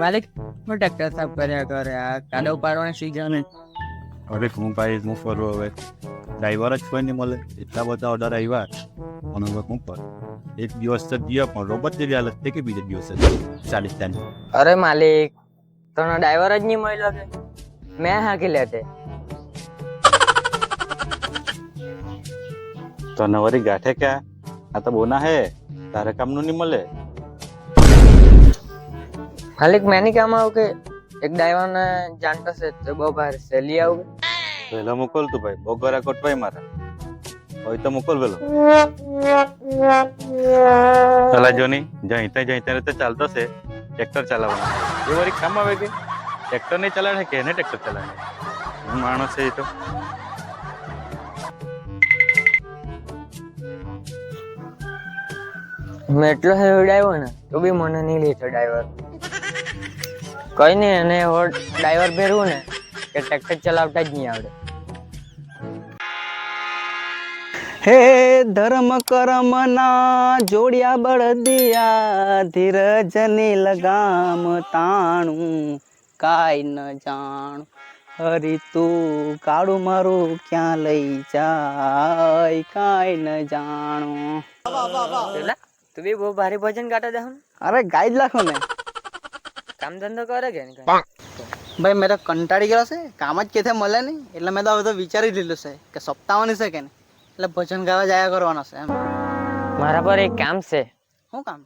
માલિક હું ટ્રેક્ટર સાફ કર્યા કરે આ કાદવ પાડવાની સીઝન હવે હું ભાઈ હું ફરવું હવે ડ્રાઈવર જ કોઈ નહીં મળે એટલા બધા ઓર્ડર આવ્યા અને હવે હું પર એક દિવસ તો દિયા પણ રોબોટ જેવી હાલત થઈ કે બીજા દિવસે 40 અરે માલિક તને ડ્રાઈવર જ નહીં મળ્યો કે મેં હાકી લેતે તો નવરી ગાંઠે ક્યાં આ તો બોના હે તારે કામનું નહીં મળે માલિક મેં નહીં કામ આવું કે એક ડ્રાઈવર ને જાણતો છે તો બહુ ભારે છે લઈ આવું પેલો મોકલ તું ભાઈ બોગરા કોટભાઈ મારા હોય તો મોકલ પેલો ચલા જોની જઈ તો ચાલતો છે ટ્રેક્ટર ચલાવવાનો એ વળી કામ આવે કે ટ્રેક્ટર નહીં ચલાવે કે એને ટ્રેક્ટર ચલાવે માણસ છે એ તો મેં એટલો હેવી ડ્રાઈવર ને તો બી મને નહીં લેતો ડ્રાઈવર કઈ નહીં એને ડ્રાઈવર પહેરવું ને કે ટ્રેક્ટર ચલાવતા જ નહીં આવડે હે ધર્મ કર્મ ના જોડિયા બળદિયા ધીરજની લગામ તાણું કાઈ ન જાણું હરી તું કાળું મારું ક્યાં લઈ જાય કાઈ ન જાણું તું બી બહુ ભારે ભજન ગાતા દે અરે ગાઈ જ લાખો ને કામ ધંધો કરે કે નહીં ભાઈ મેં તો કંટાળી ગયો છે કામ જ કેથે મળે નહીં એટલે મેં તો હવે તો વિચારી લીધું છે કે સપ્તાહવાની છે કે નહીં એટલે ભજન ગાવા જાયા કરવાનો છે એમ મારા પર એક કામ છે શું કામ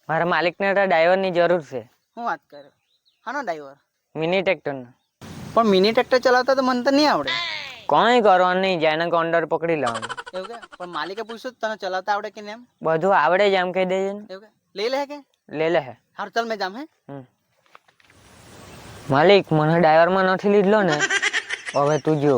મારા માલિકને તો ડ્રાઈવરની જરૂર છે શું વાત કરે હાનો ડ્રાઈવર મિની ટ્રેક્ટરનો પણ મિની ટ્રેક્ટર ચલાવતા તો મને તો નહીં આવડે કોઈ કરવાનું નહીં જાય કોન્ડર પકડી લેવાનું એવું કે પણ માલિકે પૂછ્યું તને ચલાવતા આવડે કે નહીં એમ બધું આવડે જ એમ કહી દેજે ને એવું કે લઈ લે કે લે લે હે હારું ચાલ મેં જામ હે માલિક મને ડ્રાઈવરમાં નથી લીધલો ને હવે તું જો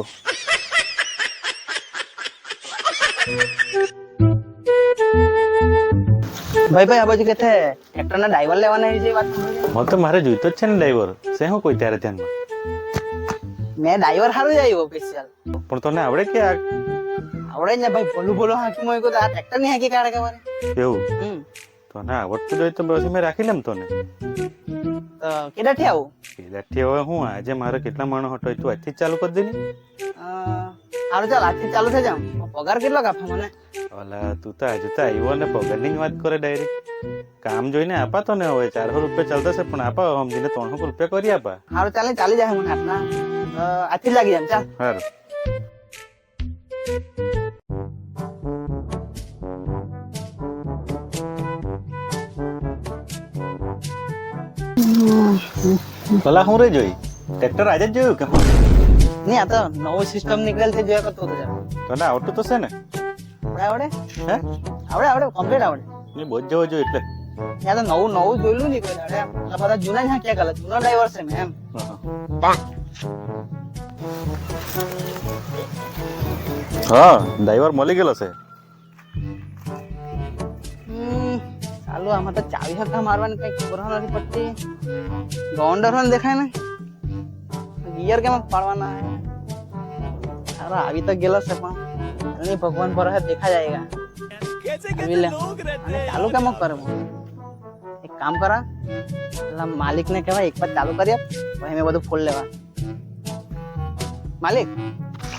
ભાઈ આ બાજુ કે ટ્રેક્ટર ના ડ્રાઈવર લેવાના છે વાત મને તો મારે જોઈતો જ છે ને ડ્રાઈવર છે હું કોઈ ત્યારે ધ્યાનમાં મેં ડ્રાઈવર સારું જ આવ્યું ઓફિશિયલ પણ તને આવડે કે આ આવડે ને ભાઈ બોલો હાકી મોય કો આ ટ્રેક્ટર ની હાકી કાઢે ખબર એવું તને આવડતું હોય તો પછી મેં રાખી લેમ તને તો કેદાથી આવું પેલાથી હવે હું આજે મારે કેટલા માણસ હતો તું આજથી જ ચાલુ કરી દે ને સારું ચાલ આજથી ચાલુ થઈ જામ પગાર કેટલો કાપે મને ઓલા તું તો આજે તો આવ્યો ને પગારની જ વાત કરે ડાયરેક્ટ કામ જોઈને આપાતો ને હવે 400 રૂપિયા ચાલતા છે પણ આપા સમજીને 300 રૂપિયા કરી આપા સારું ચાલે ચાલી જાય મને હાથના આજથી જ લાગી જામ ચાલ સારું ભલા હું રે જોઈ ટ્રેક્ટર આજે જ જોયું કે નહીં આ તો નવો સિસ્ટમ નીકળેલ છે જોયા કરતો હતો તને આવડતું તો છે ને આવડે હે આવડે કમ્પ્લીટ આવડે નહીં બહુ જ જવો જોઈએ એટલે ત્યાં તો નવું જોયેલું નહીં કોઈ દાડે આ બધા જૂના જ હાંક્યા કરે જૂના ડ્રાઈવર છે મેં એમ હા ડ્રાઈવર મળી ગયેલો છે ચાલુ આમાં તો ચાવી હક્કા મારવાની કઈ ખબર નથી પડતી ગોંડર દેખાય ને ગિયર કેમ પાડવાના સારા આવી તો ગયેલો છે પણ નહીં ભગવાન પર દેખા જાયગા ચાલુ કેમ કરે એક કામ કરા પેલા માલિક ને કહેવાય એક વાર ચાલુ કરી પછી મેં બધું ફોલ લેવા માલિક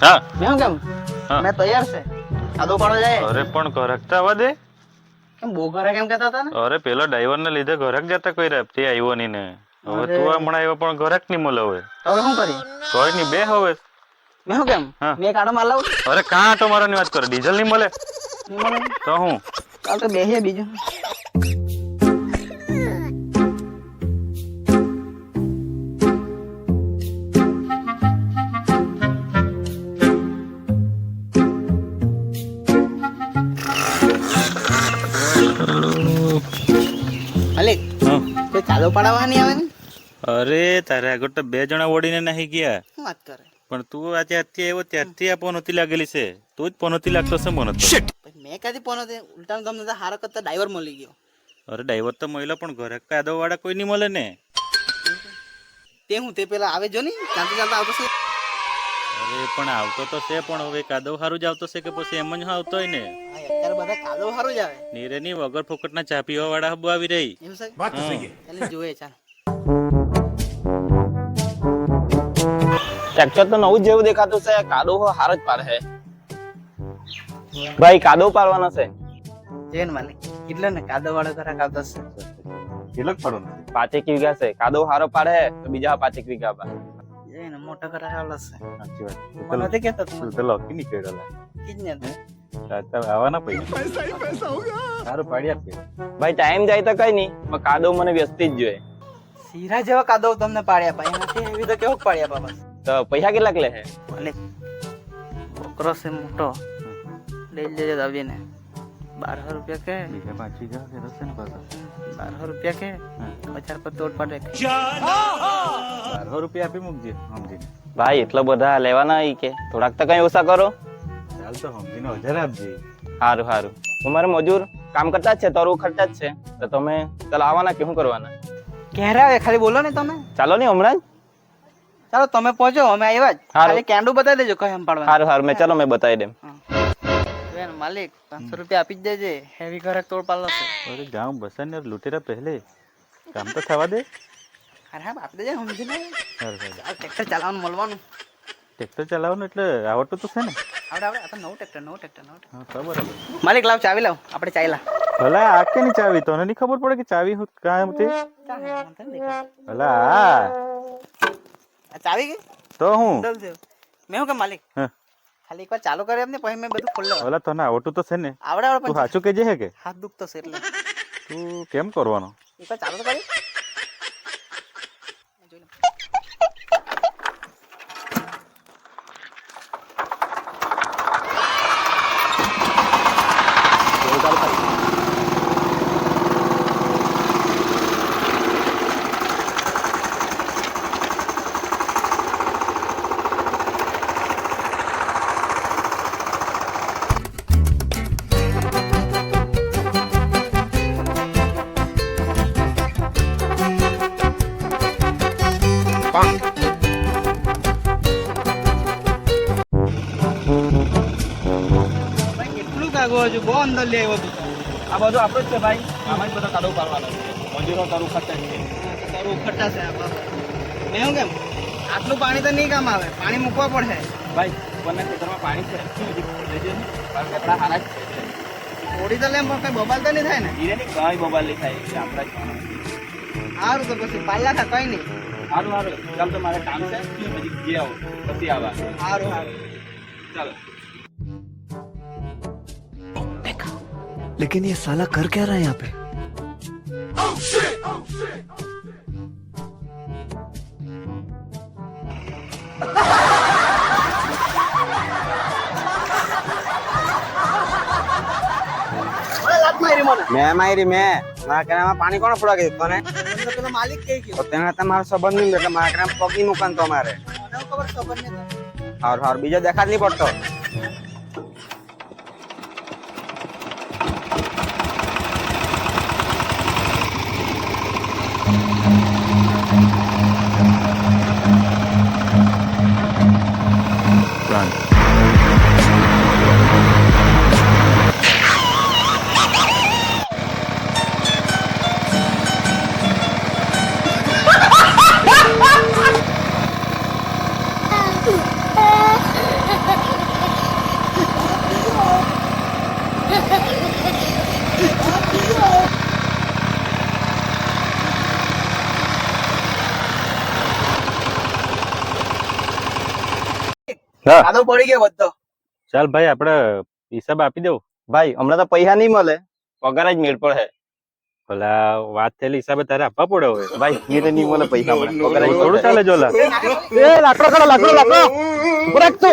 હા મેં કેમ મેં તૈયાર છે સાદો પાડો જાય અરે પણ ઘરકતા આવવા દે કેમ બહુ ઘરે કેમ કહેતા હતા ને અરે પેલો ડ્રાઈવર ને લીધે ઘરક જતા કોઈ રે તે આવ્યો નહીં ને હવે તું હમણાં આવ્યો પણ ઘરક નહીં મળે હવે હવે શું કરી કોઈ નહીં બે હવે મેં શું કેમ મેં કાઢો માર લાવું અરે કાં તો મારાની વાત કરે ડીઝલ નહીં મળે તો હું ચાલ તો બેસીએ બીજું માલિક કોઈ ચાલો પડાવવા નહીં આવે ને અરે તારે આગળ તો 2 જણા ઓડીને નહીં ગયા શું વાત કરે પણ તું આજે અત્યારે આવ્યો ત્યારથી આ પનોતી લાગેલી છે તું જ પનોતી લાગતો છે મને તો મેં કાથી પોનો તે ઉલટા તમને તો હારો કરતા ડ્રાઈવર મળી ગયો અરે ડ્રાઈવર તો મળ્યો પણ ઘરે કાદવ વાળા કોઈ નહીં મળે ને તે હું તે પેલા આવે જો નહીં ચાલતા ચાલતા આવતો છે અરે પણ આવતો તો છે પણ હવે કાદવ હારું જ આવતો છે કે પછી એમ જ આવતો હોય ને અત્યારે બધા કાદવ હારું જ આવે નીરે ની વગર ફોકટના ચા પીવા વાળા હબુ આવી રહી એવું છે વાત તો સહી એટલે જોઈએ ચાલ ટ્રેક્ટર તો નવું જ જેવું દેખાતું છે. કાદો હારો જ પાડે છે. ભાઈ કાદો પાડવાનો છે. જોઈને માલિક એટલે ને કાદો વાળો ઘરાક આવતો છે. કેટલોક પડો 5 વીઘા છે. કાદો હારો પાડે છે તો બીજા 5 વીઘા પા. જોઈને મોટો ઘરાક આવતો છે. સાચી વાત મને નથી કહેતો તું. તું તો લોકી નીકળેલા ઈ જ ને તું. આવવાના પૈસા સારું પાડી આપે ભાઈ ટાઈમ જાય તો કઈ નહીં, પણ કાદો મને વ્યસ્તી જ જોઈએ. શીરા જેવા કાદો તમને પાડ્યા પા એનાથી એવી તો કેવો પાડ્યા પા બસ. તો પૈસા કેટલાક લે છે? માલિક છોકરો છે મોટો લઈ લેજો દાવીને 1200 રૂપિયા કે બીજા 5 વીઘા કે રસ્તે ને પાછા 1200 રૂપિયા કે 50 પર તોડ પાડે 1200 રૂપિયા આપી મૂકજે સમજીને ભાઈ એટલા બધા લેવાના ઈ કે થોડાક તો કઈ ઓછા કરો. ચાલ તો સમજીને 1000 આપજે. સારું સારું. તમારે મજૂર કામ કરતા જ છે, તરવું ખર્ચા જ છે, તો તમે ચાલો આવવાના કે શું કરવાના? ક્યારે આવે ખાલી બોલો ને તમે. ચાલો ને હમણાં જ. ચાલો તમે પહોંચો અમે આવ્યા જ. હારું. ખાલી કેન્ડુ બતાવી દેજો કઈ એમ પાડવાનું. સારું સારું મેં ચાલો મેં બતાવી દેમ. બેન માલિક 500 રૂપિયા આપી જ દેજે. હેવી ઘરાક તોડ પાડલો છે. અરે ગામ બસાને લૂટેરા પહેલે કામ તો થવા દે. અરે હા આપી દેજે સમજીને. સારું સારું આ ટ્રેક્ટર ચલાવવાનું મળવાનું. ટ્રેક્ટર ચલાવવાનું એટલે આવડતું તો છે ને? આવડે આવડે. આ તો નવું ટ્રેક્ટર. હા તો બરાબર. માલિક લાવ ચાવી લાવ આપણે ચાઈલા. ભલા આ કે ની ચાવી તને નહીં ખબર પડે કે ચાવી હું કામ તે ભલા આ આ ચાવી કે તો હું ડલ દે. મેં હું કે માલિક હા. ખાલી એકવાર ચાલુ કરે એમને પછી મેં બધું ખોલી લેવાનું. ભલા તને આવડતું તો છે ને? આવડે આવડે તું પણ સાચું કેજે હે કે હાથ દુખતો છે એટલે તું કેમ કરવાનો? એકવાર ચાલુ તો કરી. ભાઈ કેટલું કાગો હજુ બહુ અંદર લઈ આવ્યો તું. આ બધું આપણું જ છે ભાઈ. આમાં જ બધો કાદો પાડવાનો છે. મજૂરો તારું ખર્ચા છે. તારું ઉખડતા છે આ બાબા. મેં હું કેમ આટલું પાણી તો નહીં કામ આવે. પાણી મૂકવા પડે. ભાઈ ઉપરના ખેતરમાં પાણી છે. શું લેજે ને. મારા કપડા હારા જ છે. થોડી તો લેમ પણ કઈ બબાલ તો નહીં થાય ને. ધીરે ની કઈ બબાલ નહીં થાય. એટલે આપણા જ પાણી. સારું તો પછી પાલ્લા ખા કઈ નહીં. સારું સારું. ચાલ તો મારે કામ છે. પછી જે આવો પછી આવા. સારું સારું. ચાલો. लेकिन ये साला कर क्या रहा है यहाँ पे? મેં મારી મારા કેનામાં પાણી કોણ ફોડા ગયું તને? પેલો માલિક કઈ ગયો. તો તેના તમારો સંબંધ નહીં એટલે મારા કેનામાં પગ નહીં મૂકવાનું તમારે. મને ખબર ખબર નહીં. હારું હારું બીજો દેખાડ નહીં પડતો. હા. કાદો પડી ગયો બધો. ચાલ ભાઈ આપણે હિસાબ આપી દઉં. ભાઈ હમણાં તો પૈસા નહીં મળે. પગાર જ મેળ પડે. ભલા વાત થયેલી હિસાબે તારે આપવા પડે હવે. ભાઈ ધીરે નહીં મળે પૈસા હમણાં. પગાર જ થોડું ચાલે જોલા. લાકડો લાકડો લાકડો.